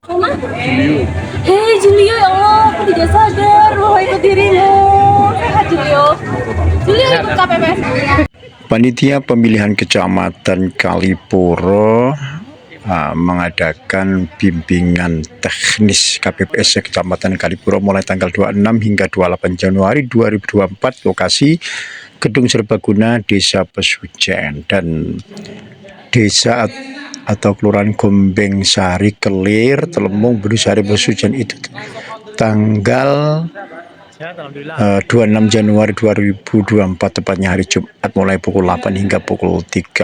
Mama? Hei Julio, ya Allah, aku tidak sadar bahwa itu dirimu. Sehat Julio. Julio ikut KPPS. Panitia Pemilihan Kecamatan Kalipuro mengadakan bimbingan teknis KPPS Kecamatan Kalipuro mulai tanggal 26 hingga 28 Januari 2024, lokasi Gedung Serbaguna Desa Pesujen dan Desa atau Kelurahan Gombeng Sari Kelir, Telemung, Bedusari, Pesujen itu tanggal 26 Januari 2024, tepatnya hari Jumat, mulai pukul 8 hingga pukul 13.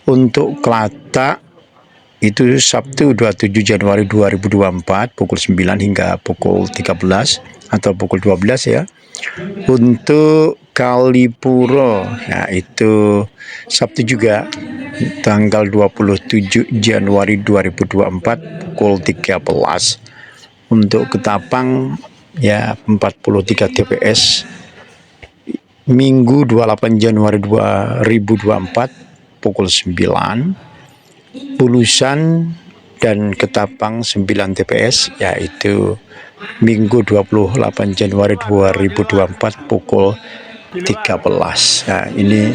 Untuk Kelatak itu Sabtu 27 Januari 2024 pukul 9 hingga pukul 13 atau pukul 12 ya. Untuk Kalipuro, nah itu Sabtu juga tanggal 27 Januari 2024 pukul 13. Untuk Ketapang ya 43 TPS Minggu 28 Januari 2024 pukul 9. Bulusan dan Ketapang 9 TPS yaitu Minggu 28 Januari 2024 pukul 13. Nah, ini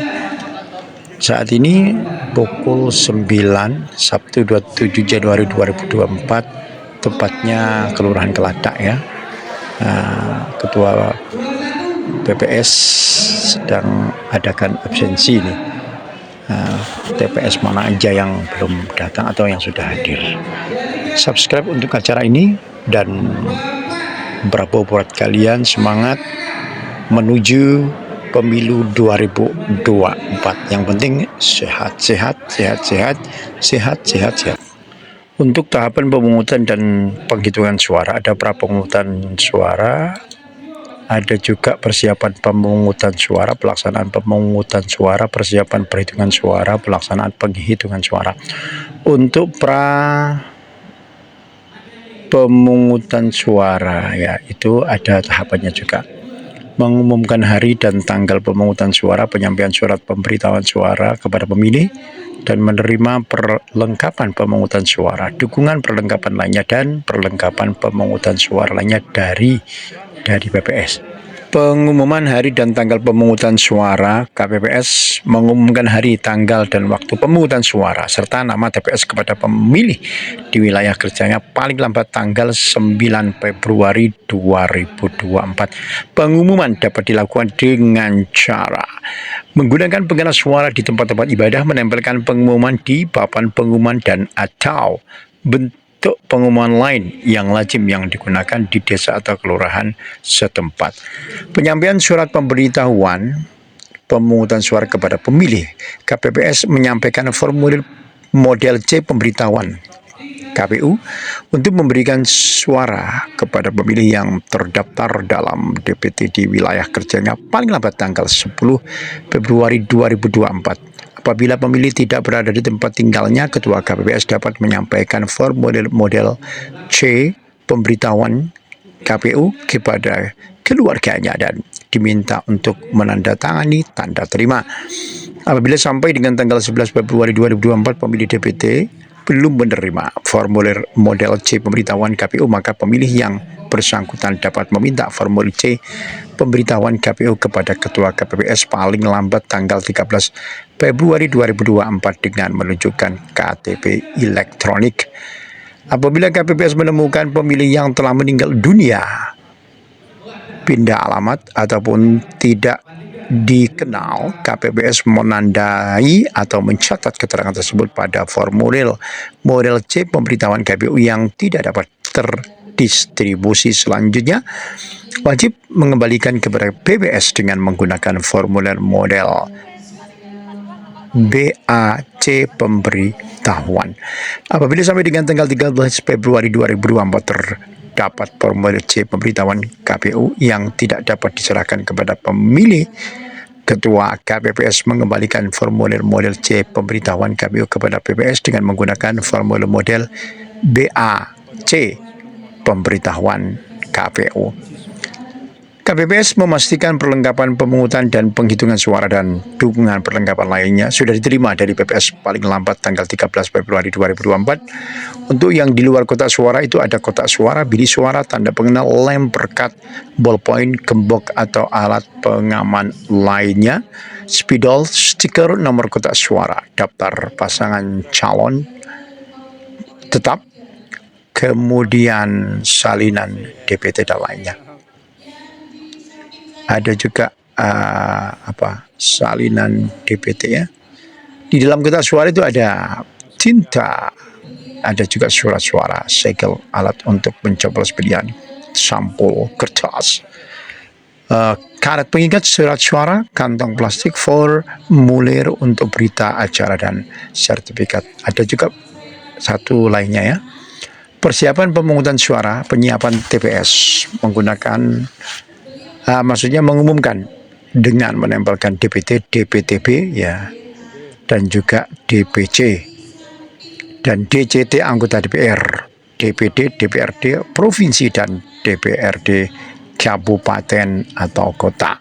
saat ini pukul 9 Sabtu 27 Januari 2024, tepatnya Kelurahan Kelatak ya. Ketua PPS sedang adakan absensi nih. TPS mana aja yang belum datang atau yang sudah hadir. Subscribe untuk acara ini dan bravo buat kalian, semangat menuju pemilu 2024. Yang penting sehat. Untuk tahapan pemungutan dan penghitungan suara, ada prapemungutan suara, ada juga persiapan pemungutan suara, pelaksanaan pemungutan suara, persiapan perhitungan suara, pelaksanaan penghitungan suara. Untuk pemungutan suara ya itu ada tahapannya juga. Mengumumkan hari dan tanggal pemungutan suara, penyampaian surat pemberitahuan suara kepada pemilih, dan menerima perlengkapan pemungutan suara, dukungan perlengkapan lainnya, dan perlengkapan pemungutan suara lainnya dari PPS. Pengumuman hari dan tanggal pemungutan suara, KPPS mengumumkan hari, tanggal, dan waktu pemungutan suara serta nama TPS kepada pemilih di wilayah kerjanya paling lambat tanggal 9 Februari 2024. Pengumuman dapat dilakukan dengan cara menggunakan pengeras suara di tempat-tempat ibadah, menempelkan pengumuman di papan pengumuman, dan atau bentuk pengumuman lain yang lazim yang digunakan di desa atau kelurahan setempat. Penyampaian surat pemberitahuan pemungutan suara kepada pemilih, KPPS menyampaikan formulir model C pemberitahuan KPU untuk memberikan suara kepada pemilih yang terdaftar dalam DPT di wilayah kerjanya paling lambat tanggal 10 Februari 2024. Apabila pemilih tidak berada di tempat tinggalnya, Ketua KPPS dapat menyampaikan formulir model C pemberitahuan KPU kepada keluarganya dan diminta untuk menandatangani tanda terima. Apabila sampai dengan tanggal 11 Februari 2024 pemilih DPT belum menerima formulir model C pemberitahuan KPU, maka pemilih yang bersangkutan dapat meminta formulir C pemberitahuan KPU kepada Ketua KPPS paling lambat tanggal 13 Februari 2024 dengan menunjukkan KTP elektronik. Apabila KPPS menemukan pemilih yang telah meninggal dunia, pindah alamat, ataupun tidak dikenal, KPPS menandai atau mencatat keterangan tersebut pada formulir model C pemberitahuan KPU yang tidak dapat terdistribusi selanjutnya, wajib mengembalikan kepada PPS dengan menggunakan formulir model BAC pemberitahuan. Apabila sampai dengan tanggal 13 Februari 2024 terdapat formulir C pemberitahuan KPU yang tidak dapat diserahkan kepada pemilih, Ketua KPPS mengembalikan formulir model C pemberitahuan KPU kepada PPS dengan menggunakan formulir model BAC pemberitahuan KPU. KPPS memastikan perlengkapan pemungutan dan penghitungan suara dan dukungan perlengkapan lainnya sudah diterima dari PPS paling lambat tanggal 13 Februari 2024. Untuk yang di luar kotak suara itu ada kotak suara, bilik suara, tanda pengenal, lem, perkat, ballpoint, gembok atau alat pengaman lainnya, spidol, stiker nomor kotak suara, daftar pasangan calon tetap, kemudian salinan DPT dan lainnya. Ada juga salinan DPT ya. Di dalam kotak suara itu ada tinta, ada juga surat suara, segel, alat untuk mencoblos pilihan, sampul, kertas, karet pengingat surat suara, kantong plastik, formulir untuk berita acara dan sertifikat. Ada juga satu lainnya ya. Persiapan pemungutan suara, penyiapan TPS menggunakan maksudnya mengumumkan dengan menempelkan DPT, DPTB ya, dan juga DPC dan DCT anggota DPR, DPD, DPRD provinsi dan DPRD kabupaten atau kota.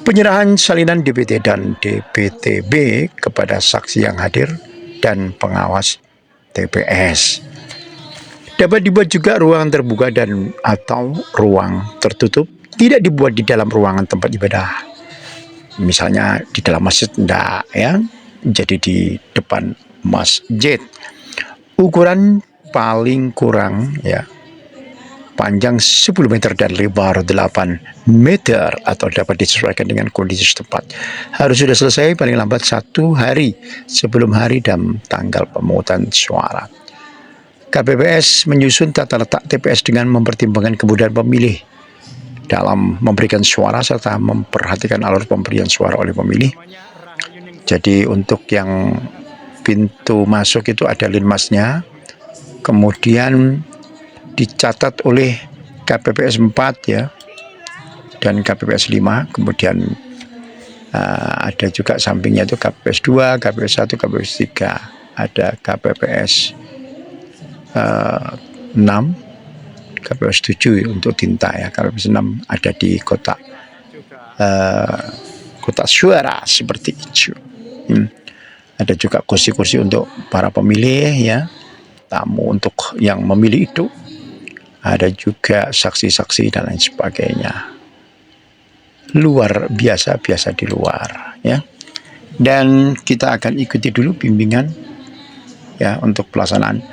Penyerahan salinan DPT dan DPTB kepada saksi yang hadir dan pengawas TPS. Dapat dibuat juga ruangan terbuka dan atau ruang tertutup, tidak dibuat di dalam ruangan tempat ibadah. Misalnya di dalam masjid enggak ya, jadi di depan masjid. Ukuran paling kurang ya, panjang 10 meter dan lebar 8 meter atau dapat disesuaikan dengan kondisi setempat. Harus sudah selesai paling lambat 1 hari sebelum hari dan tanggal pemungutan suara. KPPS menyusun tata letak TPS dengan mempertimbangkan kemudahan pemilih dalam memberikan suara serta memperhatikan alur pemberian suara oleh pemilih. Jadi untuk yang pintu masuk itu ada linmasnya, kemudian dicatat oleh KPPS 4 ya, dan KPPS 5, kemudian ada juga sampingnya itu KPPS 2, KPPS 1, KPPS 3, ada KPPS 6, KPPS 7 untuk tinta ya, KPPS 6 ada di kotak suara seperti itu. Ada juga kursi-kursi untuk para pemilih ya, tamu untuk yang memilih itu. Ada juga saksi-saksi dan lain sebagainya. Luar biasa di luar ya. Dan kita akan ikuti dulu bimbingan ya untuk pelaksanaan.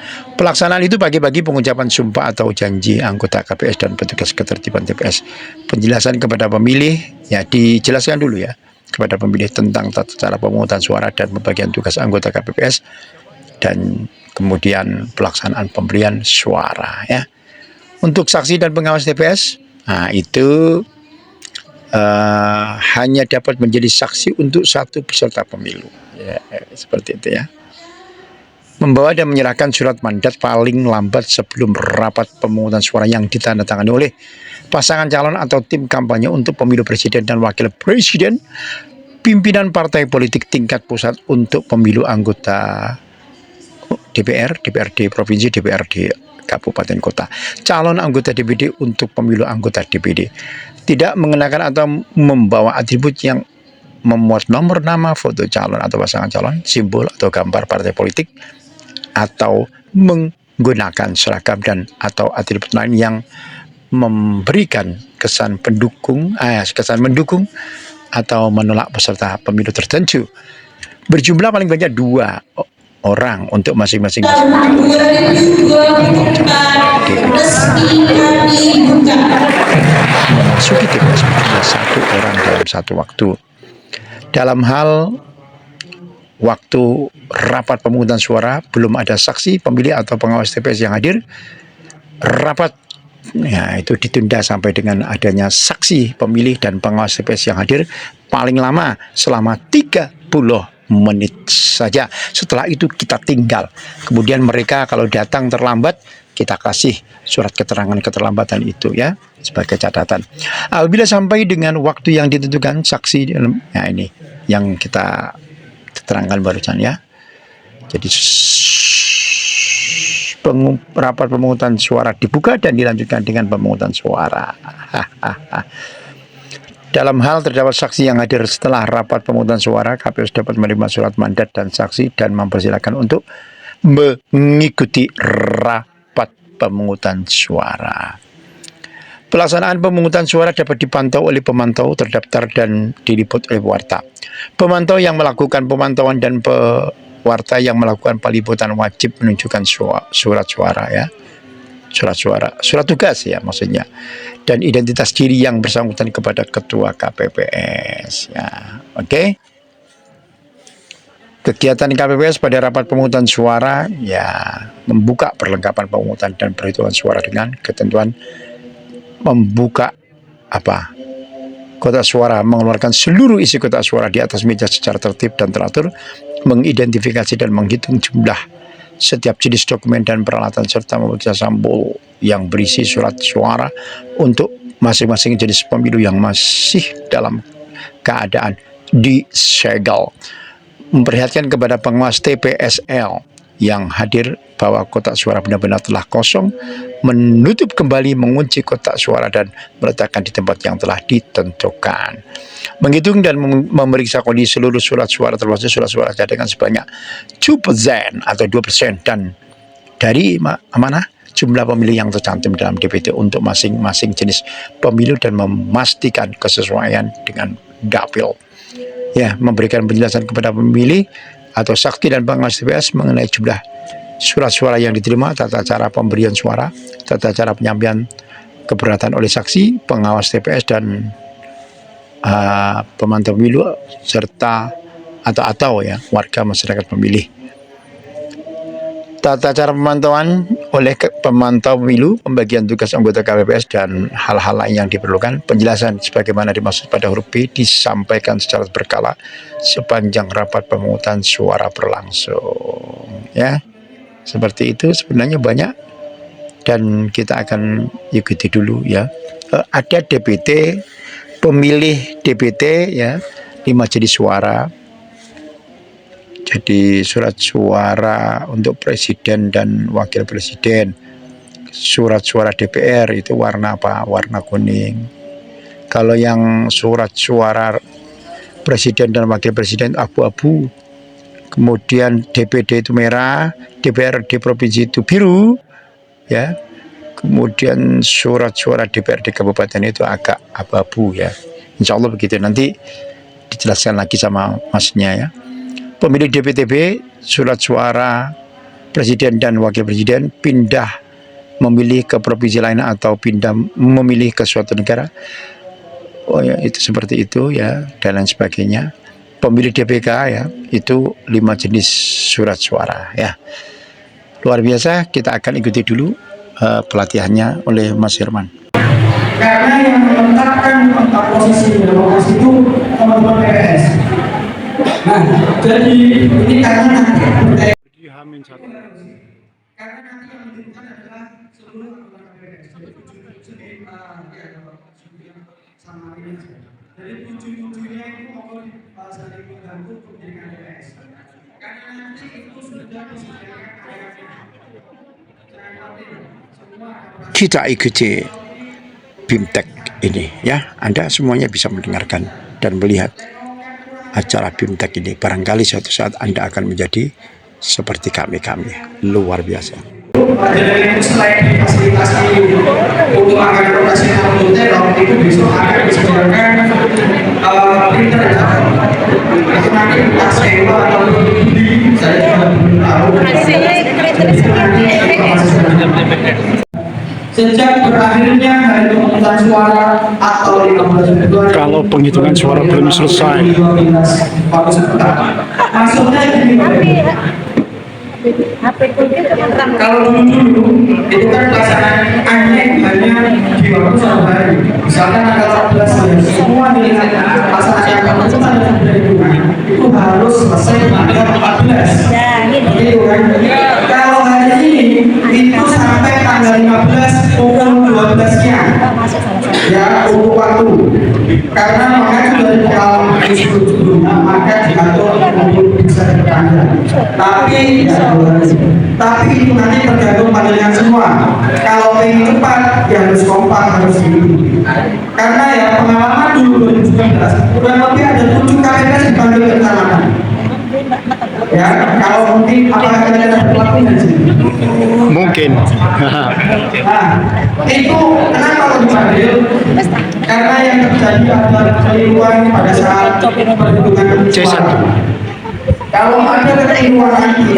Pelaksanaan itu bagi-bagi pengucapan sumpah atau janji anggota KPS dan petugas ketertiban TPS. Penjelasan kepada pemilih ya, dijelaskan dulu ya kepada pemilih tentang tata cara pemungutan suara dan pembagian tugas anggota KPPS dan kemudian pelaksanaan pemberian suara ya. Untuk saksi dan pengawas TPS, itu hanya dapat menjadi saksi untuk satu peserta pemilu ya, seperti itu ya. Membawa dan menyerahkan surat mandat paling lambat sebelum rapat pemungutan suara yang ditandatangani oleh pasangan calon atau tim kampanye untuk pemilu presiden dan wakil presiden, pimpinan partai politik tingkat pusat untuk pemilu anggota DPR, DPRD provinsi, DPRD kabupaten kota, calon anggota DPD untuk pemilu anggota DPD, tidak mengenakan atau membawa atribut yang memuat nomor nama, foto calon atau pasangan calon, simbol atau gambar partai politik, atau menggunakan seragam dan atau atribut lain yang memberikan kesan mendukung atau menolak peserta pemilu tertentu. Berjumlah paling banyak 2 orang untuk masing-masing memasuki TPS berjumlah 1 orang dalam satu waktu. Dalam hal waktu rapat pemungutan suara belum ada saksi, pemilih atau pengawas TPS yang hadir, rapat ya itu ditunda sampai dengan adanya saksi, pemilih dan pengawas TPS yang hadir paling lama selama 30 menit saja. Setelah itu kita tinggal. Kemudian mereka kalau datang terlambat, kita kasih surat keterangan keterlambatan itu ya sebagai catatan. Apabila sampai dengan waktu yang ditentukan, saksi ya ini yang kita terangkan barusan ya. Jadi rapat pemungutan suara dibuka dan dilanjutkan dengan pemungutan suara. Dalam hal terdapat saksi yang hadir setelah rapat pemungutan suara, KPU dapat menerima surat mandat dan saksi dan mempersilahkan untuk mengikuti rapat pemungutan suara. Pelaksanaan pemungutan suara dapat dipantau oleh pemantau terdaftar dan diliput oleh pewarta. Pemantau yang melakukan pemantauan dan pewarta yang melakukan peliputan wajib menunjukkan surat suara ya. Surat tugas ya maksudnya, dan identitas diri yang bersangkutan kepada ketua KPPS ya. Oke. Kegiatan KPPS pada rapat pemungutan suara ya membuka perlengkapan pemungutan dan perhitungan suara dengan ketentuan membuka kotak suara, mengeluarkan seluruh isi kotak suara di atas meja secara tertib dan teratur, mengidentifikasi dan menghitung jumlah setiap jenis dokumen dan peralatan serta memeriksa sampul yang berisi surat suara untuk masing-masing jenis pemilu yang masih dalam keadaan disegel. Memperlihatkan kepada pengawas TPSL yang hadir bahwa kotak suara benar-benar telah kosong, menutup kembali, mengunci kotak suara dan meletakkan di tempat yang telah ditentukan. Menghitung dan memeriksa kondisi seluruh surat suara termasuk surat suara cadangan sebanyak 2% atau 2% dan dari mana jumlah pemilih yang tercantum dalam DPT untuk masing-masing jenis pemilu dan memastikan kesesuaian dengan dapil. Ya, memberikan penjelasan kepada pemilih atau saksi dan pengawas TPS mengenai jumlah surat suara yang diterima, tata cara pemberian suara, tata cara penyampaian keberatan oleh saksi, pengawas TPS dan pemantau pemilu serta atau ya warga masyarakat pemilih. Tata cara pemantauan oleh pemantau pemilu, pembagian tugas anggota KPPS dan hal-hal lain yang diperlukan. Penjelasan sebagaimana dimaksud pada huruf B disampaikan secara berkala sepanjang rapat pemungutan suara berlangsung. Ya, seperti itu sebenarnya banyak dan kita akan ikuti dulu ya. Ada DPT, pemilih DPT ya, 5 jenis suara. Jadi surat suara untuk presiden dan wakil presiden. Surat suara DPR itu warna apa? Warna kuning. Kalau yang surat suara presiden dan wakil presiden abu-abu. Kemudian DPD itu merah, DPRD provinsi itu biru, ya. Kemudian surat suara DPRD kabupaten itu agak abu-abu ya. Insya Allah begitu, nanti dijelaskan lagi sama masnya ya. Pemilih DPTB, surat suara presiden dan wakil presiden pindah memilih ke provinsi lain atau pindah memilih ke suatu negara. Oh ya, itu seperti itu ya, dan lain sebagainya. Pemilih DPK ya, itu 5 jenis surat suara ya. Luar biasa, kita akan ikuti dulu pelatihannya oleh Mas Herman. Karena yang menetapkan posisi demokrasi itu teman-teman PPS. Nah, jadi ini karena nanti karena nanti yang menentukan adalah seluruh anggota PPS. Jadi 7-7-nya itu mohon saling mengganggu pendidikan PPS. Karena nanti itu sudah disediakan Kita ikuti BIMTEK ini ya. Anda semuanya bisa mendengarkan dan melihat acara BIMTEK ini. Barangkali suatu saat Anda akan menjadi seperti kami. Luar biasa. Jadi selain difasilitasi untuk angka rotasi teror itu besok akan disediakan printer ya. Itu nanti entah sewa atau beli, saya juga belum tahu. Sejak berakhirnya hari pemungutan suara atau 15 Februari, Kalau penghitungan suara belum selesai, maksudnya gini, kalau dulu itu kan pelaksanaan hanya di waktu 1 hari, misalkan tanggal 14 semua nilai pelaksanaan pemungutan itu harus selesai tanggal 14. Gitu kan? Kalau hari ini itu sampai tanggal 15 pukul 12-nya ya untuk waktu, karena makanya dari dalam sebelumnya maka diatur untuk bisa Anda. Tapi ya, tapi itu nanti tergantung panjenengan semua. Kalau pengen cepat, ya harus kompak, harus ini. Karena ya pengalaman dulu 2019, kurang lebih ada 7 KPPS dipanggil ke kecamatan. Ya, kalau mungkin apakah kalian berlaku di sini? Mungkin. Nah, itu kenapa kok dipanggil? Karena yang terjadi adalah kekeliruan pada saat perhitungan C1. suara. Kalau ada kekeliruan lagi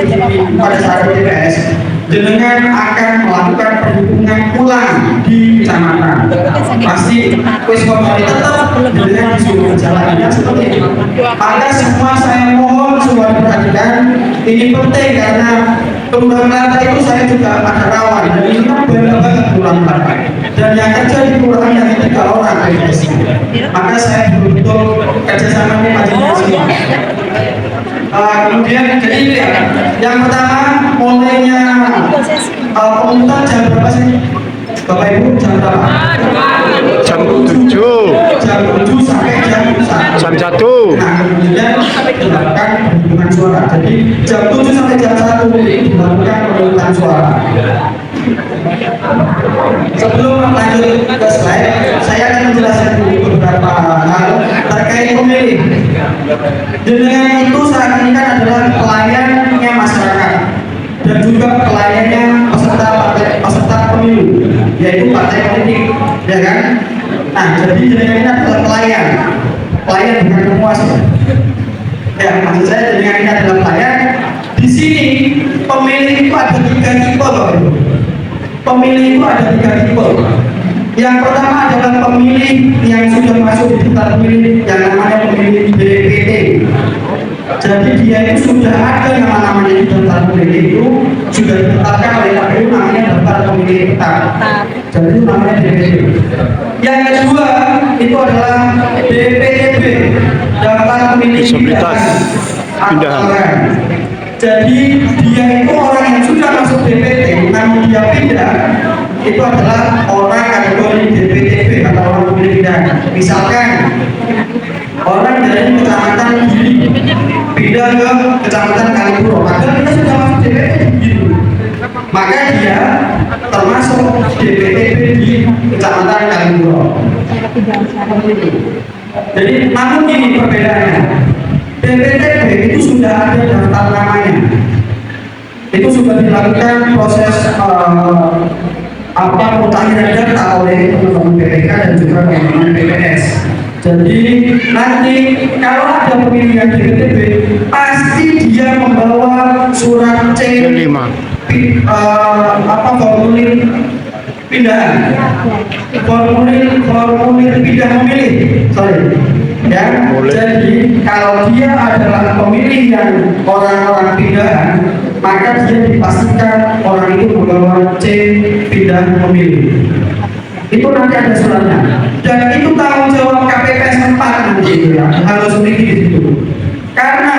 pada saat TPS, jenengan akan melakukan perhitungan ulang di kecamatan. Pasti wis komite tetap jenengan disuruh berjalannya seperti itu. Maka semua saya mohon semua diperhatikan, ini penting karena Kelurahan Melata itu saya juga ada rawan dan ini kan banyak banget Kelurahan Melata dan yang kerja di kelurahan yang 3 orang maka saya betul-betul kerjasama dengan majelis semua. Kemudian jadi yang pertama mulainya pemungutan jam berapa sih Bapak Ibu, jam berapa? Jam 7. Jam 7 sampai jam 1. Jam 1. Nah, kemudian dilakukan perhitungan suara. Jadi jam 7 sampai jam 1 dilakukan perhitungan suara. Sebelum lanjut ke slide, saya akan menjelaskan dulu beberapa hal terkait pemilih. Jenengan itu saat ini kan adalah pelayannya masyarakat dan juga pelayannya peserta pemilu, yaitu partai politik, ya kan? Nah, jadi jenengan ini adalah pelayan bukan pemuas. Ya, maksud saya jenengan ini adalah pelayan. Di sini pemilih itu ada 3 tipe, Bapak Ibu. Pemilih itu ada 3 tipe. Yang pertama adalah pemilih yang sudah masuk di daftar pemilih yang namanya pemilih DPT. Jadi dia itu sudah ada nama-namanya di daftar pemilih itu sudah ditetapkan oleh KPU namanya daftar pemilih tetap. Jadi itu namanya DPT. Yang kedua itu adalah DPTB, daftar pemilih Disabilitas pindahan. Jadi dia itu orang yang sudah masuk DPT namun dia pindah, itu adalah orang kategori DPTB atau orang pemilih pindahan. Misalkan orang dari kecamatan Gili pindah ke kecamatan Kalipuro, padahal kita sudah masuk DPT gitu. Maka dia termasuk DPTB di kecamatan Kalipuro. Jadi namun ini perbedaannya. DPTB itu sudah ada daftar namanya. Itu sudah dilakukan proses mutakhir data oleh teman-teman BPK dan juga teman-teman BPS. Jadi nanti kalau ada pemilihan DPTB pasti dia membawa surat C5 formulir pindahan, formulir pindah memilih, ya. Jadi kalau dia adalah pemilih yang orang-orang pindahan, maka dia dipastikan orang itu membawa C pindah memilih. Itu nanti ada suratnya. Dan itu tanggung jawab KPPS 4 nanti ya, harus memiliki di situ. Karena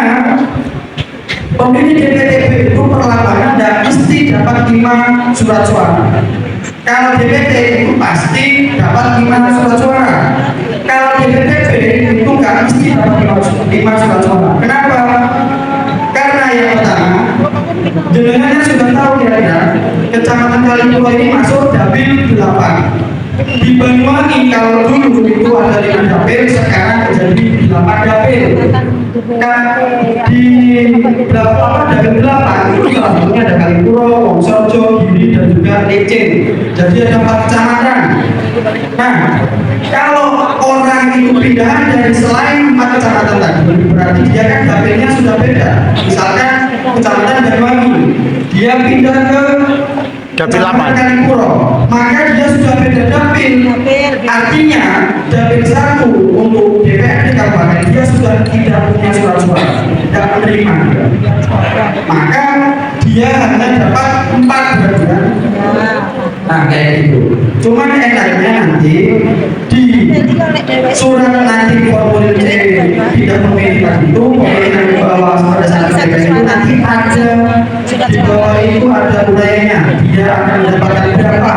pemilih DPTB itu perlakuannya tidak mesti dapat 5 surat suara. Kalau DPT itu pasti dapat 5 surat suara. Kalau DPTB itu nggak mesti dapat 5 surat suara. Kenapa? Karena yang pertama, jenengan sudah tahu kira-kira kecamatan Kalipuro ini masuk dapil 8. Di Banyuwangi kalau dulu itu ada 5 dapil, sekarang menjadi 8 dapil. Di dapil 8 itu salah satunya ada Kalipuro, Wongsorejo, Giri dan juga Lecin. Jadi ada 4 kecamatan. Nah, kalau orang itu pindahan dari selain 4 kecamatan tadi, berarti dia kan dapilnya sudah beda. Misalkan kecamatan Banyuwangi, dia pindah ke Dapil 8. Kalipuro, maka dia sudah beda dapil. Artinya dapil 1 untuk DPRD kabupaten dia sudah tidak punya surat suara, tidak menerima. Maka dia hanya dapat 4 berarti kan? Nah kayak gitu. Cuman enaknya nanti di surat nanti formulir C tidak memilih itu pemilih yang di bawah pada saat DPR itu nanti ada di bawah itu ada uraiannya. Dia akan mendapatkan berapa?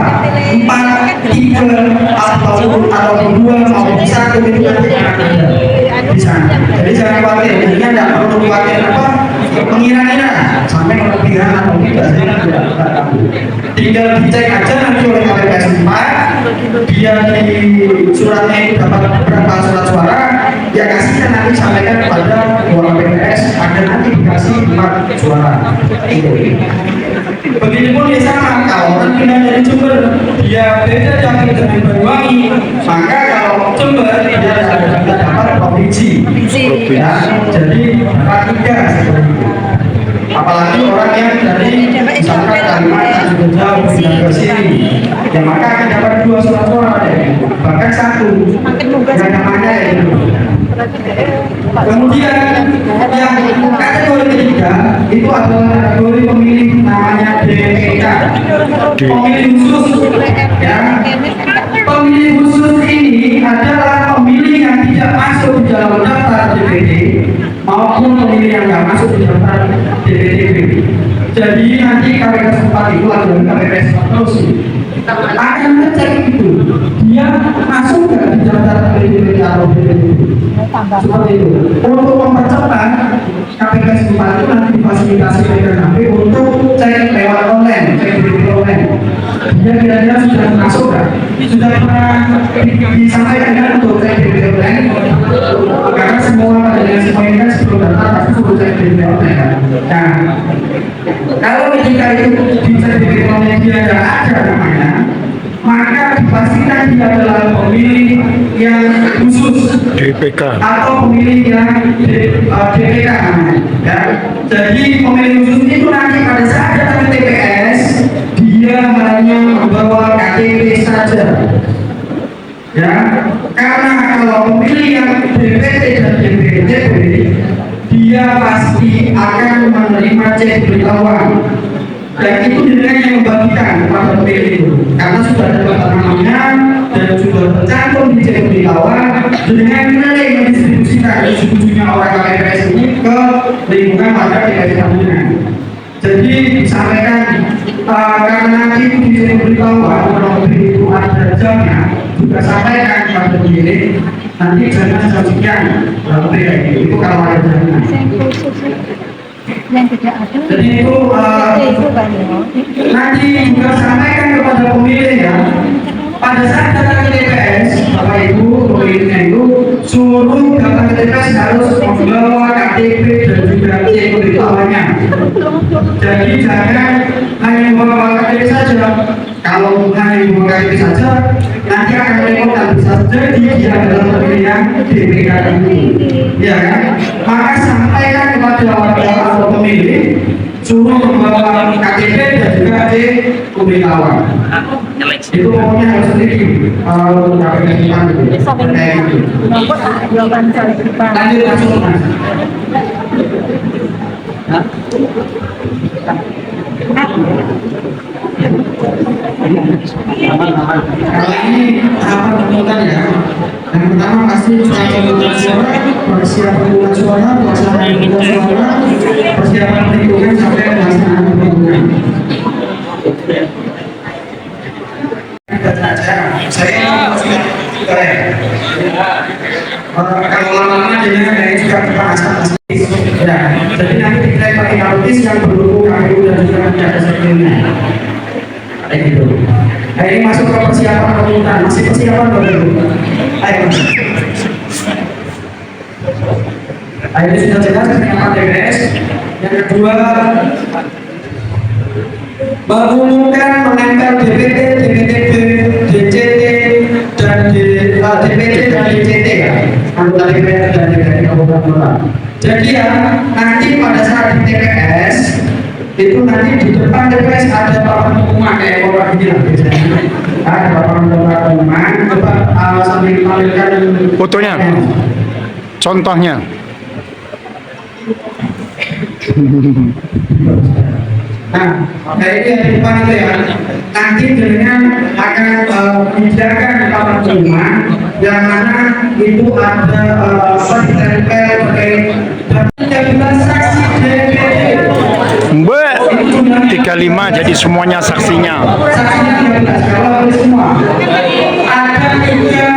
4, 3 atau 2 maupun 1 itu nanti akan ada di sana. Jadi jangan khawatir, jadinya tidak perlu khawatir apa mengira-ngira sampai kelebihan atau tidak saya tidak tahu. Tinggal dicek aja nanti oleh KPPS 4, dia di suratnya itu dapat berapa surat suara, ya kasihkan nanti sampaikan kepada ketua KPPS agar nanti dikasih 4 suara. Itu. Begitupun ya sama, kalau orang pindah dari Jember, dia beda dari Banyuwangi, maka kalau Jember dia dapat provinsi. Ya, jadi dapat 3 seperti itu. Apalagi orang yang dari misalkan Kalimantan juga jauh pindah ke sini, ya maka akan dapat 2 surat suara, bahkan 1 yang namanya itu. Kemudian yang kategori ketiga itu adalah kategori pemilih namanya DPK, pemilih khusus. Ya, pemilih khusus ini adalah pemilih yang tidak masuk di dalam daftar DPD maupun pemilih yang tidak masuk di daftar DPD. Jadi nanti KPPS 4 itu adalah KPPS terus akan ngecek itu dia masuk nggak di daftar DPD atau DPD. Seperti itu. Untuk mempercepat KPPS 4 itu nanti difasilitasi oleh KP untuk cek lewat online, cek DPD online. Dia kira-kira sudah masuk nggak? Sudah pernah disampaikan kan untuk cek DPD online? Karena semua ini kan sebelum daftar pasti sudah cek DPD online kan. Nah, kalau ketika itu dicek DPD online dia nggak ada namanya, maka dipastikan dia adalah pemilih yang khusus DPK atau pemilih yang DPK namanya. Ya. Jadi pemilih khusus itu nanti pada saat datang ke TPS dia hanya membawa KTP saja. Ya, karena kalau pemilih yang DPT dan DPD dia pasti akan menerima cek beritahuan. Dan itu dengan yang membagikan kepada pemilih itu, karena sudah ada daftar namanya dan sudah tercantum di cek beritahuan dengan nilai yang distribusinya oleh KPPS ini ke lingkungan warga TPS Tambungan. Jadi disampaikan karena nanti itu di cek beritahuan kalau itu ada jamnya, juga sampaikan kepada pemilih nanti jamnya sekian berapa kayak gitu. Itu kalau ada jamnya. Yang tidak ada. Jadi itu nanti juga sampaikan kepada pemilih ya. Pada saat datang ke TPS, Bapak Ibu pemilihnya itu suruh datang ke TPS harus membawa KTP dan juga cek beritahuannya. Jadi jangan hanya membawa KTP saja. Kalau hanya membawa KTP saja, nanti akan repot dan bisa jadi dia adalah pemilih yang DPK ini. Ya kan? Maka sampaikan kepada warga atau pemilih suruh membawa KTP dan juga cek pemberitahuan. Itu pokoknya harus sendiri kalau KPPS itu kayak gitu. Lanjut masuk mas. Kalau ini apa pemungutan ya? Yang pertama pasti pemungutan suara, persiapan pemungutan suara, pelaksanaan pemungutan suara, persiapan perhitungan sampai pelaksanaan perhitungan. Saya kalau lama-lama jadinya dari juga pembahasan ya, jadi nanti kita pakai notis yang berhubung KPU dan juga ada sebelumnya. Kayak gitu. Nah, ini masuk ke persiapan pemungutan, masih persiapan baru. Ayo. Ini sudah jelas kenapa TPS. Yang kedua, mengumumkan menempel DPT, DPTB, DCT dan DPT dan DCT ya, anggota DPR dan DPD Kabupaten Kota. Jadi ya nanti pada saat di TPS itu nanti di depan TPS ada papan pengumuman kayak orang ini lah biasanya. Ada papan pengumuman, coba sambil tampilkan fotonya, contohnya. Nah, dari itu yang di depan itu ya, nanti dengan akan menyediakan papan pengumuman yang mana itu ada ditempel terkait dan saksi DPD. Mbak, 35 jadi semuanya saksinya. Saksinya 13, kalau ada semua. Ada juga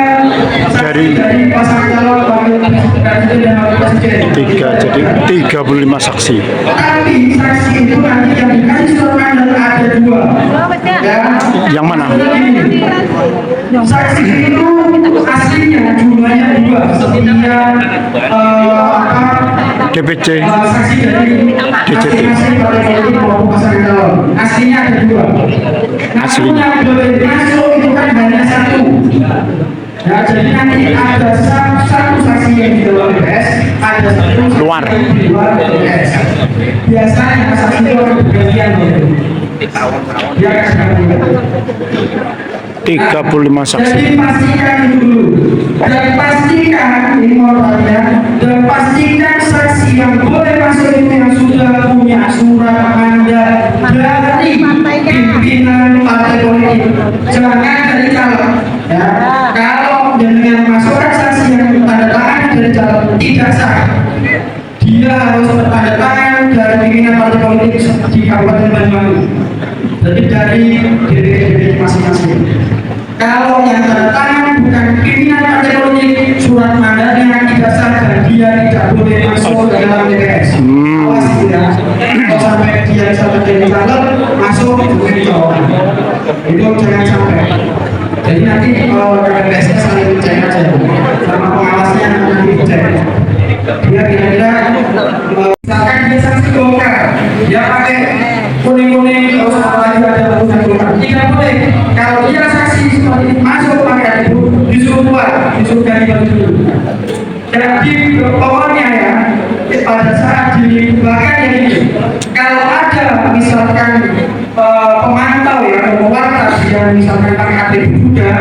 dari pasangan calon wakil presiden dan wakil presiden. 3 jadi 13 35 saksi. Tapi saksi itu nanti yang dikasih surat mandat ada 2. Ya. Yang mana? Saksi itu aslinya jumlahnya 2. Setia DPC, saksi dari DCT. masing-masing partai politik maupun pasangan calon. Aslinya ada 2. Aslinya. Yang boleh masuk itu kan hanya 1. Nah, jadi nanti ada satu saksi yang di dalam BPS, ada satu Luar. yang di luar BPS. Biasanya saksi itu akan bergantian. Dia akan bergantian. 35 saksi. Jadi pastikan itu dulu. Dan pastikan ini mau tanya. Dan pastikan saksi yang boleh masuk itu yang sudah punya surat mandat dari pimpinan partai politik. Jangan dari calon. Ya, kalau dengan masukkan saksi yang tanda tangan dari calon tidak sah. Dia harus bertanda tangan dari pimpinan partai politik di Kabupaten Banyuwangi. Jadi dari DPD masing-masing. Kalau yang tanda tangan bukan pimpinan partai politik, surat mandatnya tidak sah dan dia tidak boleh masuk ke dalam DPS. Awas ya, kalau sampai dia jadi calon masuk itu jangan sampai. Jadi nanti kalau DPS saling cek aja sama pengawasnya nanti cek. Dia kira-kira misalkan dia saksi golkar, dia pakai kuning-kuning kalau lagi ada tulisan golkar, tidak boleh. Kalau dia saksi seperti masuk pakai itu disuruh keluar, disuruh ganti baju dulu. Jadi pokoknya ya pada saat dibubarkan ya ini, kalau ada misalkan pemantau ya pewarta yang misalkan pakai KTP juga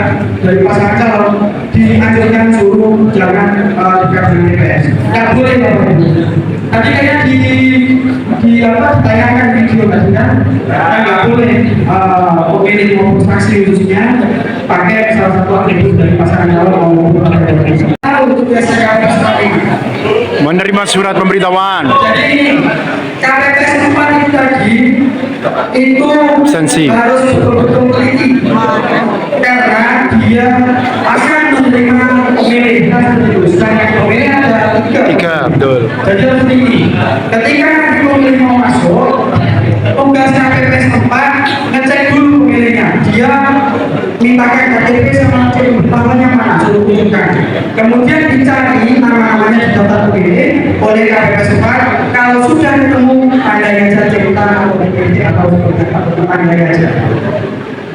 dari pasangan calon dianjurkan suruh jangan dekat dengan DPS. Nggak boleh ya. Tadi kayak di apa ditayangkan video tadi kan nggak boleh pemilih maupun saksi khususnya pakai salah satu atribut dari pasangan calon maupun partai politik. Tahu tugas KPPS tadi. Menerima surat pemberitahuan. Jadi ini KPPS 4 itu tadi itu Sensi. harus betul-betul teliti karena dia akan menerima pemilih sedangkan pemilih ada 3. Betul. Jadi harus teliti. Ketika nanti pemilih mau masuk, tugas KPPS 4 ngecek dulu pemilihnya. Dia mintakan KTP sama cek pertamanya mana suruh tunjukkan. Kemudian dicari nama-namanya di daftar pemilih oleh KPPS 4. Kalau sudah ketemu tandai aja cebutan atau DPD atau tandai aja.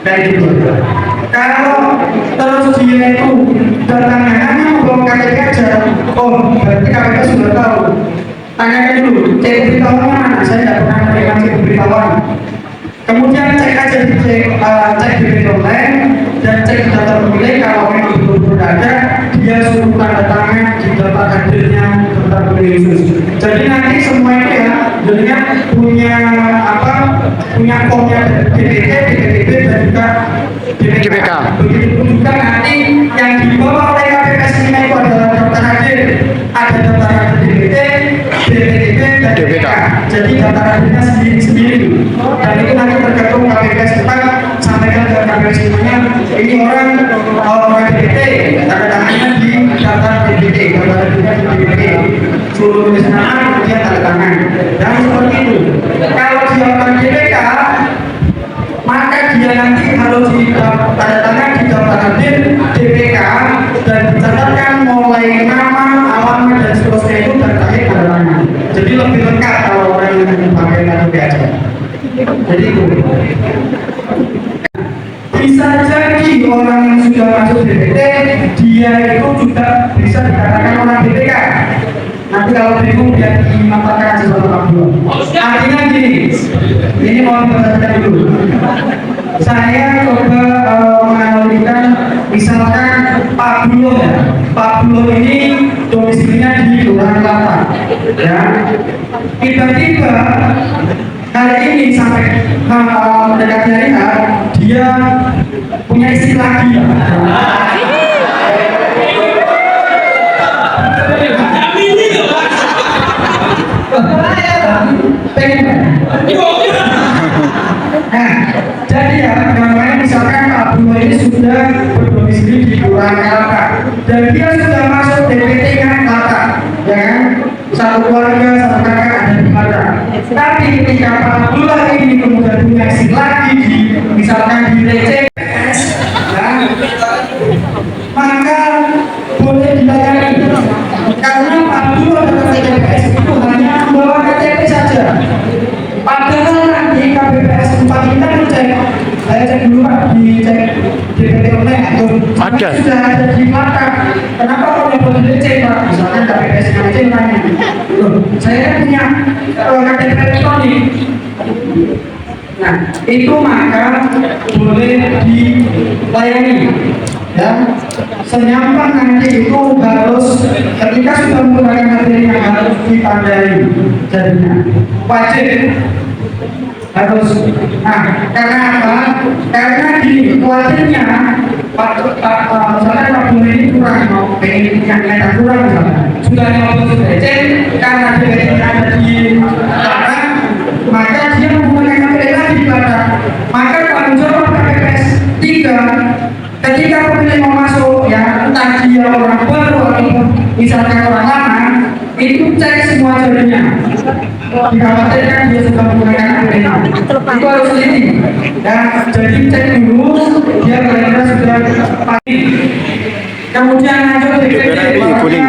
Dan gitu. Kalau terus dia itu datangnya hanya membawa KTP aja, oh berarti KPPS sudah tahu. Tanyakan dulu, cek beritahuan mana? Saya tidak pernah menerima cek beritahuan. Kemudian cek aja cek di online dan cek di daftar pemilih kalau memang betul-betul ada dia suruh tanda tangan di daftar hadirnya daftar pemilih khusus. Jadi nanti semua itu ya jadinya punya apa punya formnya DPD, DPD dan juga DPK. Begitu juga nanti yang dibawa oleh KPPS ini itu adalah daftar hadir, ada daftar hadir DPD, DPD dan DPK. Jadi daftar hadirnya sendiri-sendiri dan itu nanti tergantung KPPS kita sampaikan ke KPPS semuanya ini orang DPD tanda tangannya di daftar DPD, daftar hadirnya di DPD suruh tulis nama kemudian tanda tangan dan seperti itu. Kalau dia orang DPK maka dia nanti harus tanda tangan di daftar hadir DPK dan dicatatkan mulai nama, alamat dan seterusnya itu dan terakhir tanda tangan. Jadi lebih lengkap kalau orang yang dipakai KTP aja. Jadi itu. Bisa jadi orang yang sudah masuk DPD dia itu juga bisa dikatakan orang DPK. Nanti kalau bingung biar dimanfaatkan aja sama Pak Bro. Artinya gini, ini mau dibacakan dulu. Saya coba menganalikan misalkan Pak Bro ya. Pak Bro ini domisilinya di Kelurahan Kelapa. Ya. Tiba-tiba hari ini sampai mendekati hari H, dia punya istri lagi. Nah, jadi ya, namanya misalkan Pak Bro ini sudah berdomisili di Kelurahan Kelapa dan dia sudah masuk DPT kan Kelapa, ya kan? Satu keluarga, satu kakak cek DPT online tuh. Ada. Sudah ada di mata. Kenapa kok nggak boleh dicek Pak? Misalkan KPPS ngecek nanya, loh saya kan punya KTP elektronik. Nah, itu maka boleh dilayani. Ya, senyampang nanti itu harus ketika sudah menggunakan materi yang harus dipandai jadinya wajib harus. Nah, karena apa? Karena di wajibnya misalnya Pak Bung ini kurang mau pengen yang mereka kurang misalnya sudah 50 BC karena dia ada di sana, maka dia menggunakan materi lagi di sana. Maka tanggung jawab KPPS 3 ketika pemilih mau masuk, ya entah dia orang baru atau misalkan orang lama, itu cek semua jadinya. Dikhawatirkan dia sudah menggunakan APK, itu harus teliti. Dan jadi cek dulu dia kira-kira sudah pasti. Kemudian lanjut DPD warnanya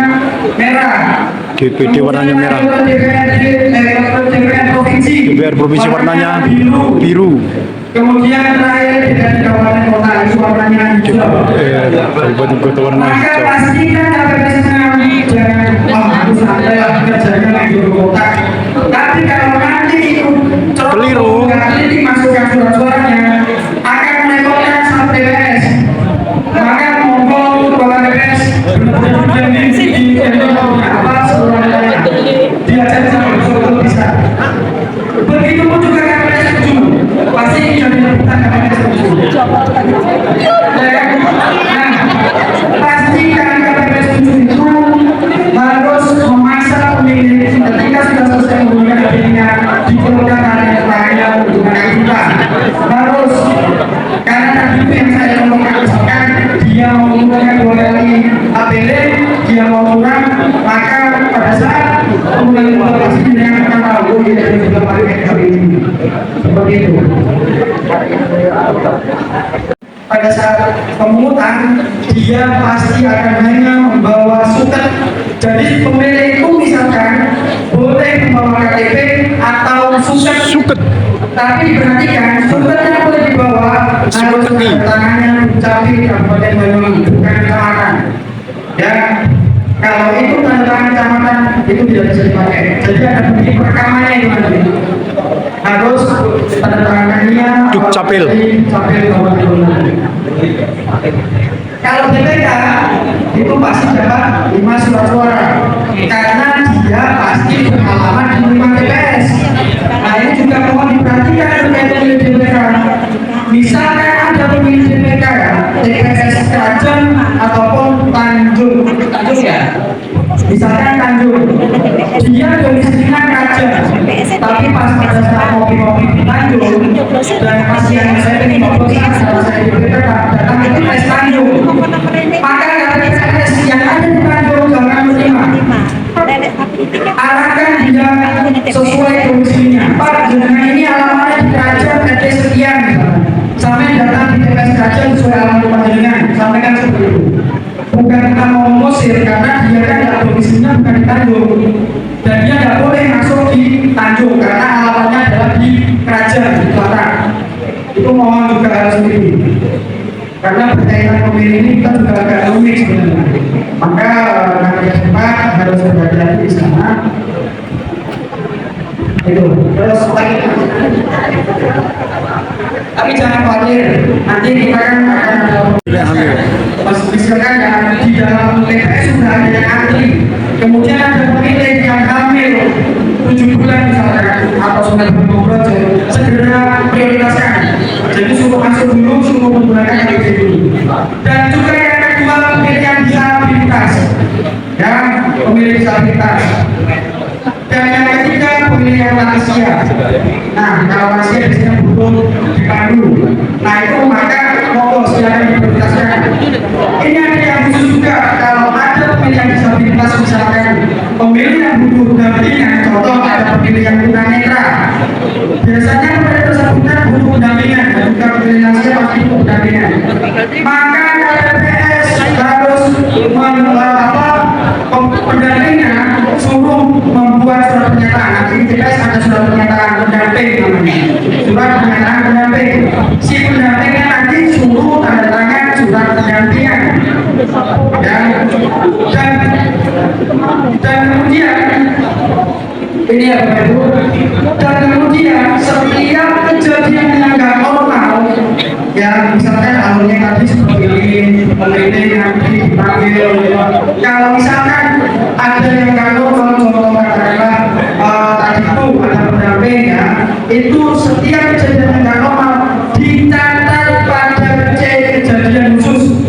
merah. DPD warnanya merah. DPR provinsi. DPR provinsi warnanya biru. Kemudian terakhir dengan kabupaten kota itu warnanya hijau. Kabupaten kota warna Maka hijau. pastikan KPPS-nya jangan aku santai lah kerjanya di kota. Tapi kalau nanti itu Keliru. nanti masukkan surat-suratnya akan merepotkan sama PPS. Maka monggo ketua PPS benar-benar di apa suratnya diajar sama betul bisa. Begitupun juga KPPS 7 pasti jadi rebutan KPPS 7. Nah, pastikan KPPS 7 itu harus memaksa pemilih ketika sudah selesai menggunakan dirinya dikeluarkan dari lainnya menggunakan kita. Harus karena tadi itu yang saya ngomongkan, misalkan dia mau menggunakan 2 kali APD, dia mau kurang, maka pada saat pemilihan pasti dia akan tahu dia juga pakai kali ini. Seperti itu. Pada saat pemungutan dia pasti akan hanya membawa suket. Jadi pemilih itu misalkan boleh membawa KTP atau suket. Tapi perhatikan suket yang boleh dibawa harus tangannya Dukcapil Kabupaten Banyuwangi, bukan kecamatan. Ya, kalau itu tanda tangan kecamatan itu tidak bisa dipakai. Jadi ada bukti perekamannya itu nanti. Harus tanda tangannya Dukcapil. Kalau BPK itu pasti dapat 5 surat suara karena dia pasti berpengalaman di 5 TPS. Nah ini juga mohon diperhatikan terkait pemilih DPK. Misalkan ada pemilih DPK TPS Krajan ataupun Tanjung ya. Misalkan Tanjung, dia domisilinya Krajan, tapi pas pada saat kopi-kopi di Tanjung dan pas yang saya ingin ngomongin adalah saya di BPK datang ke TPS Tanjung, maka KPPS yang ada di Tanjung jangan menerima. Arahkan dia sesuai domisilinya. Pak, jenengan ini alamatnya di Krajan RT sekian, sampai datang di TPS Krajan sesuai alamat rumah jenengan, sampaikan seperti itu. Bukan kita mau mengusir karena dia kan tidak domisilinya bukan di Tanjung dan dia tidak boleh masuk di Tanjung karena alamatnya adalah di Krajan di Batak. Itu mohon juga harus ini karena berkaitan pemilih ini kita juga agak rumit sebenarnya. Maka nanti sempat harus berhati-hati di sana. Itu terus lagi. Tapi jangan khawatir, nanti kita kan akan pas misalkan di dalam TPS sudah ada yang antri, kemudian ada pemilih yang hamil 7 bulan misalkan atau sudah berbulan, segera prioritaskan. Jadi suruh masuk dulu, suruh menggunakan KTP dulu. Dan juga yang kedua pemilih yang disabilitas, ya pemilih disabilitas. Dan yang ketiga pemilih yang lansia. Nah kalau lansia biasanya butuh dipandu. Nah itu maka monggo silakan diprioritaskan. Ini ada yang khusus juga kalau ada pemilih yang disabilitas misalkan pemilih yang butuh pendampingan, contoh ada pemilih yang tunanetra. Biasanya pemilih tersebut butuh pendampingan dan juga pemilih lansia pasti butuh pendampingan. Maka KPPS harus pendampingnya suruh membuat surat pernyataan. Nanti TPS ada surat pernyataan pendamping namanya. Surat pernyataan pendamping. Si pendampingnya nanti suruh pendampingan ya, dan kemudian ini ya Bapak Ibu, dan kemudian setiap kejadian yang nggak normal ya, misalkan alurnya tadi seperti ini, peneliti nanti dipanggil, kalau misalkan ada yang nggak normal, contoh katakanlah tadi itu ada pendamping ya, itu setiap kejadian yang nggak normal dicatat pada C kejadian khusus.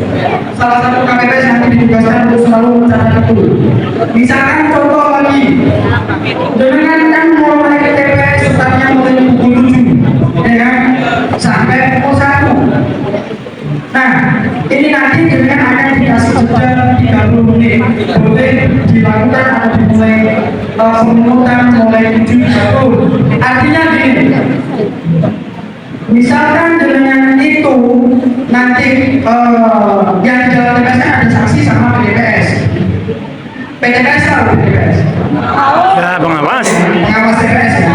Salah satu KPPS yang ditugaskan untuk selalu mencatat itu. Misalkan contoh lagi, dengan kan mulai TPS startnya mulai pukul 7 ya kan, sampai pukul 1. Nah, ini nanti dengan akan dikasih jeda 30 menit, boleh dilakukan atau dimulai pemungutan mulai 7.30. Artinya gini, misalkan dengan itu nanti yang di dalam TPS kan ada saksi sama PDPS. PDPS tahu PDPS? Ya, pengawas. Pengawas TPS ya.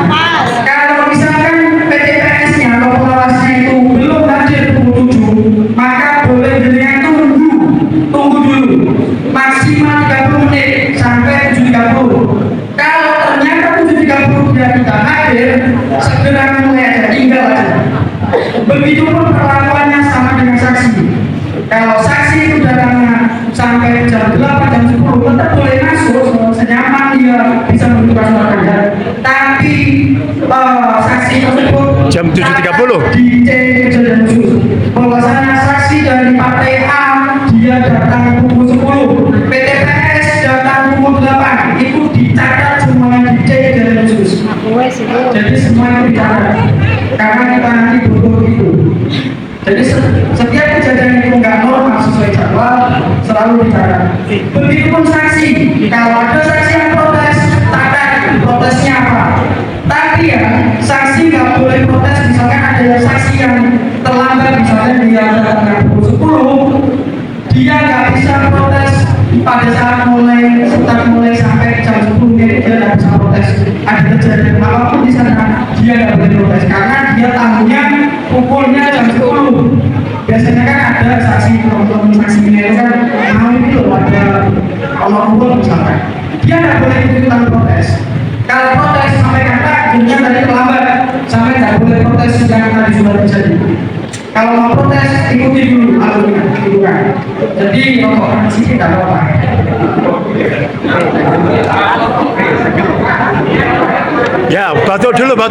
Kalau misalkan PDPS-nya atau pengawasnya itu belum hadir pukul 7, maka boleh dengan tunggu dulu maksimal 30 menit sampai 7.30. Kalau ternyata 7.30 tidak kita hadir, segera mulai aja, tinggal aja. Begitupun perlakuannya sama dengan saksi. Kalau saksi itu datangnya sampai jam 8, jam 10, tetap boleh masuk senyaman dia bisa menentukan suara kerja. Tapi saksi tersebut Jam 7.30. di C kejadian khusus. Bahwasanya saksi dari partai A dia datang pukul 10, PTPS datang pukul 8, itu dicatat semuanya di C kejadian khusus. Jadi semuanya dicatat. Karena kita nanti butuh itu. Jadi setiap kejadian itu nggak normal sesuai jadwal selalu dicatat. Begitupun saksi, kalau ada saksi yang protes, catat protesnya apa. Tapi ya saksi nggak boleh protes. Misalkan ada yang saksi yang terlambat, misalnya dia datang pukul 10, dia nggak bisa protes pada saat mulai sampai jam 10 dia nggak bisa protes. Ada kejadian apapun di sana dia nggak boleh protes karena dia tamunya pukulnya jam 10. Biasanya kan ada saksi teman-teman saksi itu kan mau itu ada kalau pukul misalkan dia nggak boleh ikutan protes. Kalau protes sampai kata dunia tadi terlambat sampai nggak boleh protes yang tadi sudah terjadi. Kalau mau protes ikuti dulu alurnya gitu kan. Jadi rokokan sih tidak apa-apa. Ya, batuk dulu.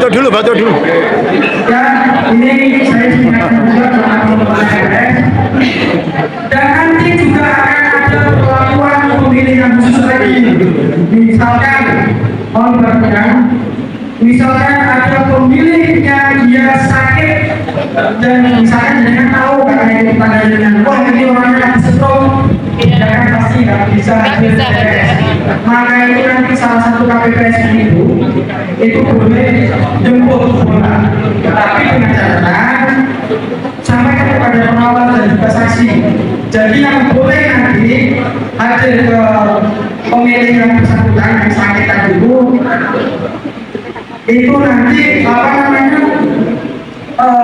Ya, ini saya diingatkan juga teman-teman TPS. Dan nanti juga akan ada perlakuan pemilihan khusus lagi. Misalkan ada pemilihnya dia sakit dan misalkan dengan tahu karena itu tanda dengan wah ini orangnya lagi stroke, dia kan pasti nggak bisa hadir TPS. Maka itu nanti salah satu KPPS itu boleh jemput bola, tapi dengan catatan sampaikan kepada pengawal dan juga saksi. Jadi yang boleh nanti hadir ke pemilih yang bersangkutan yang sakit tadi itu nanti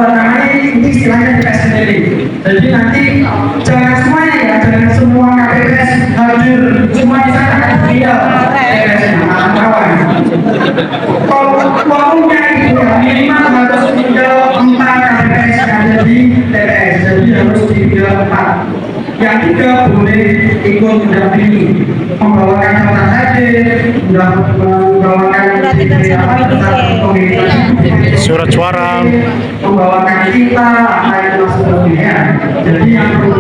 namanya ini istilahnya TPS sendiri. Jadi nanti jangan semuanya ya, jangan semua KPPS hadir semua di sana kan tidak TPS-nya kawan. Waktunya itu minimal harus tinggal 4 KPPS yang ada di TPS. Jadi harus tinggal 4. Yang 3 boleh ikut mendampingi, membawakan catatan hadir, membawakan Surat suara, membawakan kita apa itu sebagainya. Jadi yang perlu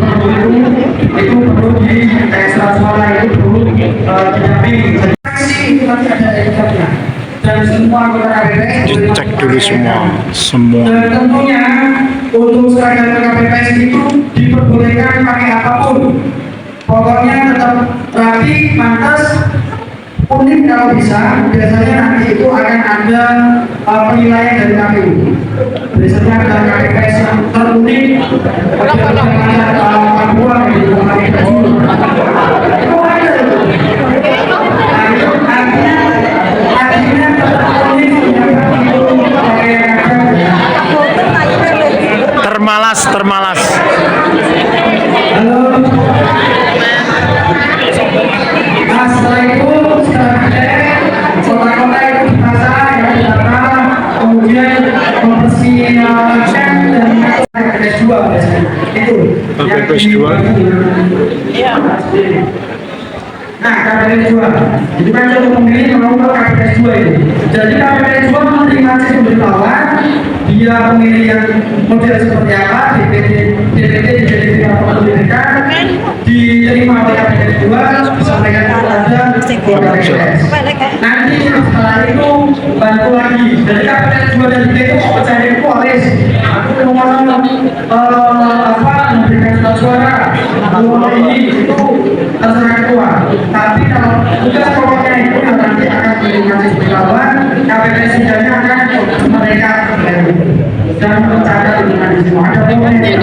itu perlu di surat suara itu perlu didampingi. Saksi itu nanti ada etiknya. Dan semua anggota KPPS dicek dulu semua. Dan tentunya untuk seragam KPPS itu diperbolehkan pakai apapun. Pokoknya tetap rapi, pantas, unik kalau bisa. Biasanya nanti itu akan ada penilaian dari KPU. Biasanya ada KPPS yang terunik, ada Papua yang juga pakai baju. Itu ada. Nah itu artinya tetap unik. Termalas. Halo. KPPS 2 biasanya. Itu. KPPS 2. Iya. Nah, KPPS 2 itu kan contoh pemilih nomor KPPS 2 itu. Jadi KPPS 2 menerima C pemberitahuan, dia pemilih yang model seperti apa, DPT pendidikan, diterima oleh KPPS 2, disampaikan kepada keluarga KPPS. Nanti setelah itu bantu lagi. Jadi KPPS 2 dan 3 itu percaya itu polis. Aku mau memberikan surat suara, ini itu terserah ketua. Tapi kalau tugas pokoknya itu nanti akan menerima pemberitahuan, KPPS 3-nya akan mereka dan mencatat dengan semua ada momennya.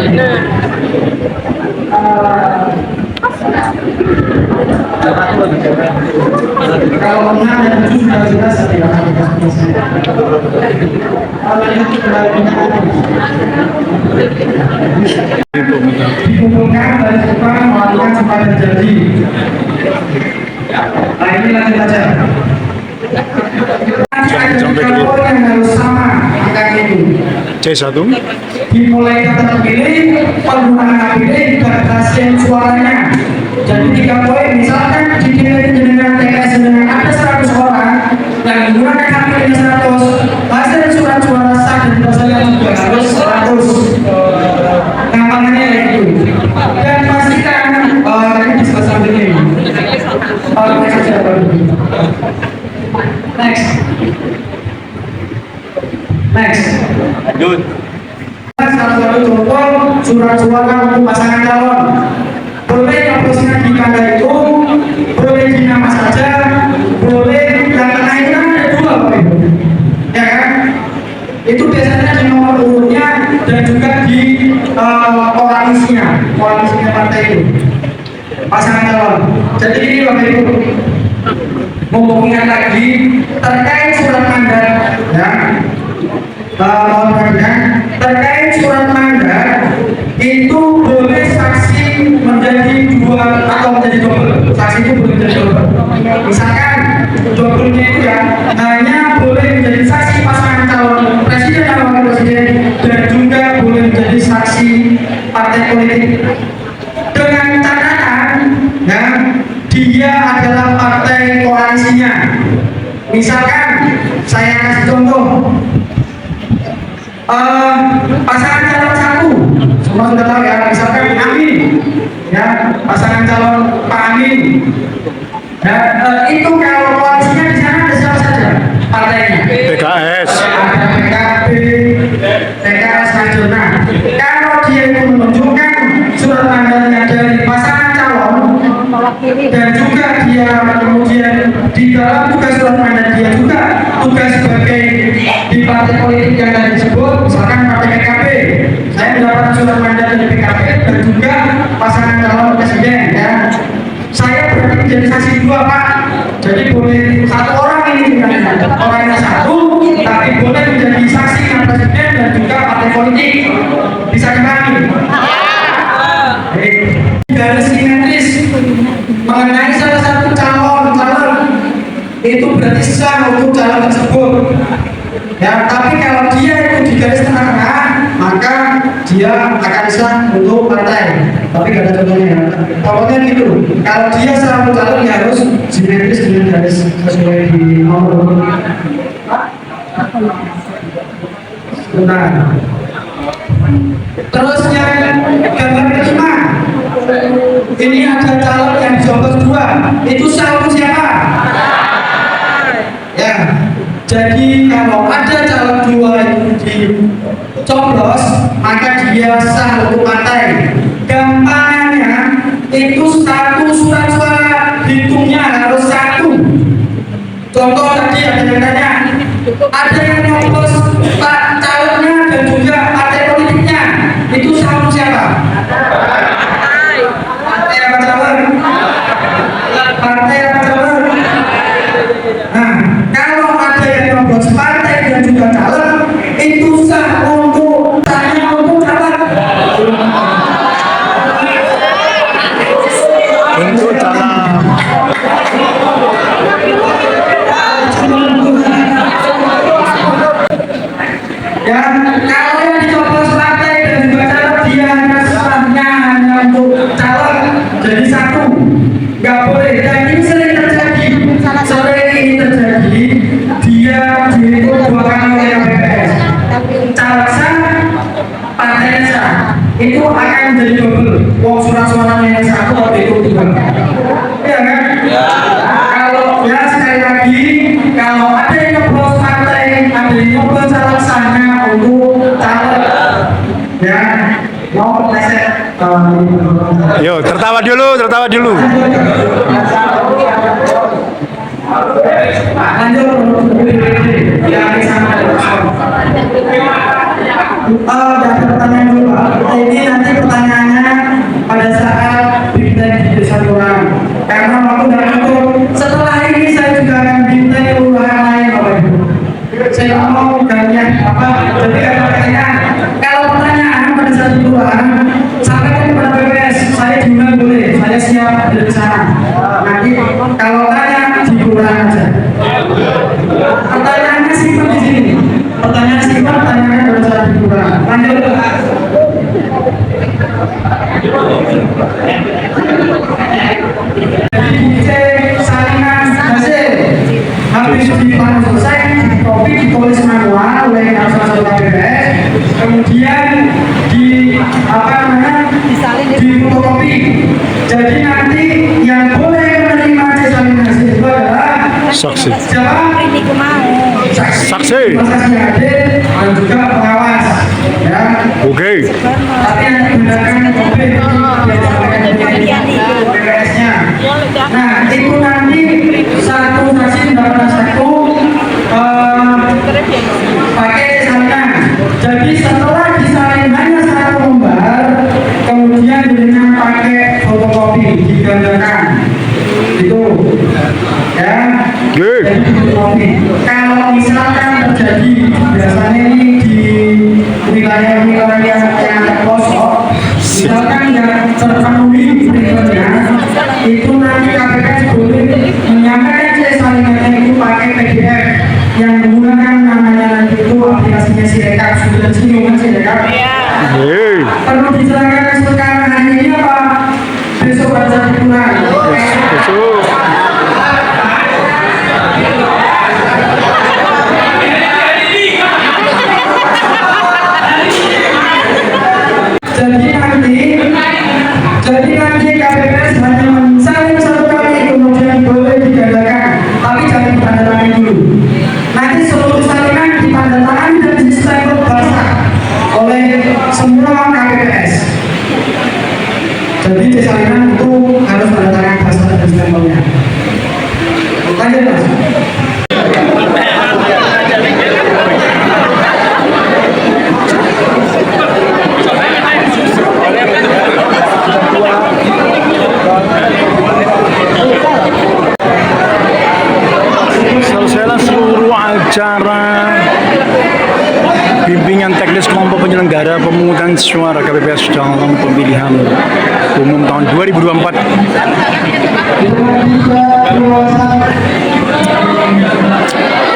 Kalau menang dan tujuh sudah jelas tidak akan kalau itu dikumpulkan dari depan melakukan sempadan janji. Nah ini lanjut aja. Sampai yang harus sama angka itu. C1 Dimulai kata terpilih, penggunaan hak pilih, hasil suaranya. Jadi 3 poin, misalkan di dengan TKS dengan ada 100 orang yang menggunakan hak pilihnya 100, hasil surat suara sah dan berdasarkan juga harus 100. Gampangannya kayak gitu. Dan pastikan ini di sebelah samping ini. Next aja baru. Next. lanjut. Salah satu contoh surat suara untuk pasangan calon. Boleh nyobosnya di kanda itu, boleh di nama saja, boleh yang lain itu kan ada 2 Pak Ibu. Ya kan? Itu biasanya di nomor urutnya dan juga di koalisinya partai itu. Pasangan calon. Jadi ini Bapak Ibu, mau ingat lagi terkait surat mandat, ya. Mohon perhatian, terkait surat mandat itu boleh saksi menjadi 2 atau menjadi double. Saksi itu boleh menjadi double. Misalkan double-nya itu ya hanya boleh menjadi saksi pasangan calon presiden dan wakil presiden dan juga boleh menjadi saksi partai politik. Dengan catatan, ya, dia adalah partai koalisinya. Misalkan saya kasih contoh. Pasangan calon 1 semua sudah tahu ya, misalkan Amin, ya, pasangan calon Pak Amin, ya, itu kalau koalisinya di sana ada siapa saja partainya? PKS, ada PKB, PKS Nasional. Kalau dia itu menunjukkan surat mandatnya dari pasangan calon dan juga dia kemudian di dalam tugas surat mandat dia juga tugas sebagai di partai politik yang tadi disebut, misalkan partai PKB, saya mendapatkan surat mandat dari PKB dan juga pasangan calon presiden, ya. Saya berarti menjadi saksi 2 Pak. Jadi boleh 1 orang ini orangnya 1, tapi boleh menjadi saksi yang presiden dan juga partai politik. Bisa dipahami? Garis simetris mengenai salah satu calon itu berarti sah untuk calon tersebut. Ya, tapi kalau dia itu di garis tengah-tengah, maka dia akan sah untuk partai. Tapi gak ada contohnya ya. Pokoknya gitu. Kalau dia sah untuk calon, ya harus simetris dengan garis sesuai di nomor. Bentar. Terus yang gambar kelima, ini ada calon yang dicoblos 2. Itu sah untuk siapa? Ya. Jadi kalau ada calon 2 yang dicoblos, maka dia sah untuk partai. Gampangannya itu 1 surat suara hitungnya harus 1. Contoh tadi ada yang tanya, ada yang nyoblos pak calonnya dan juga partai politiknya, itu sah untuk siapa? Partai apa calon? Partai apa calon? Nah, kalau ada yang nyoblos partai dan juga calon, itu sah untuk sahnya untuk calon. untuk calon. Dan kalau yang untuk calon jadi satu, nggak boleh. Dan ini sering terjadi, sering ini terjadi. Dia dituduhkan oleh KPPS. Caleg sah, partainya sah, itu akan jadi double. Wong surat-suaranya yang satu waktu itu dua. Iya kan? Kalau ya sekali lagi, kalau ada yang nyoblos partai, ada yang nyoblos caleg sahnya untuk caleg, ya mau meleset. Yo, tertawa dulu, tertawa dulu. Lanjut, ya sama. Dari pertanyaan dulu Pak. Ini nanti pertanyaannya pada saat bintang di desa Kelurahan. Karena waktu dan waktu setelah ini saya juga akan bintang kelurahan lain Bapak Ibu. Saya mau gantian apa? Jadi kalau pertanyaan pada saat kelurahan sampaikan kepada PPS. Saya diundang boleh. Saya siap ada di sana. Nanti kalau tanya di kelurahan aja. Pertanyaannya simpel di sini. Pertanyaan simpel, pertanyaannya pada saat di kelurahan. Lanjut. Salinan hasil habis dipanu selesai, kopi ditulis manual oleh salah satu KPPS, kemudian di apa namanya di fotokopi. Jadi nanti yang boleh menerima salinan hasil itu adalah Saksi. siapa? Saksi, saksi hadir dan juga pengawas. Ya. Oke. Tapi yang menggunakan kopi BPS-nya. Nah, itu nanti satu saksi mendapatkan satu pakai salinan. Jadi setelah disalin hanya satu lembar, kemudian dengan pakai fotokopi digandakan. Itu, ya. Jadi fotokopi. Kalau misalkan terjadi biasanya ini di wilayah-wilayah yang terpelosok, misalkan yang terpenuhi perizinan, itu nanti KPPS boleh menyampaikan salinannya itu pakai PDF yang menggunakan namanya nanti itu aplikasinya Sirekap. Sudah disinggung kan Sirekap? Perlu dijelaskan sekarang hari ini apa besok pada pulang? Besok. Jadi nanti KPPS hanya mensalin satu kali, kemudian boleh digandakan, tapi jangan ditandatangani dulu. Nanti seluruh salinan ditandatangani dan distempel basah oleh semua KPPS. Jadi di salinan itu harus ditandatangani basah dan stempelnya. Lanjut Mas. Selesailah seluruh acara bimbingan teknis kelompok penyelenggara pemungutan suara KPPS dalam pemilihan umum tahun 2024.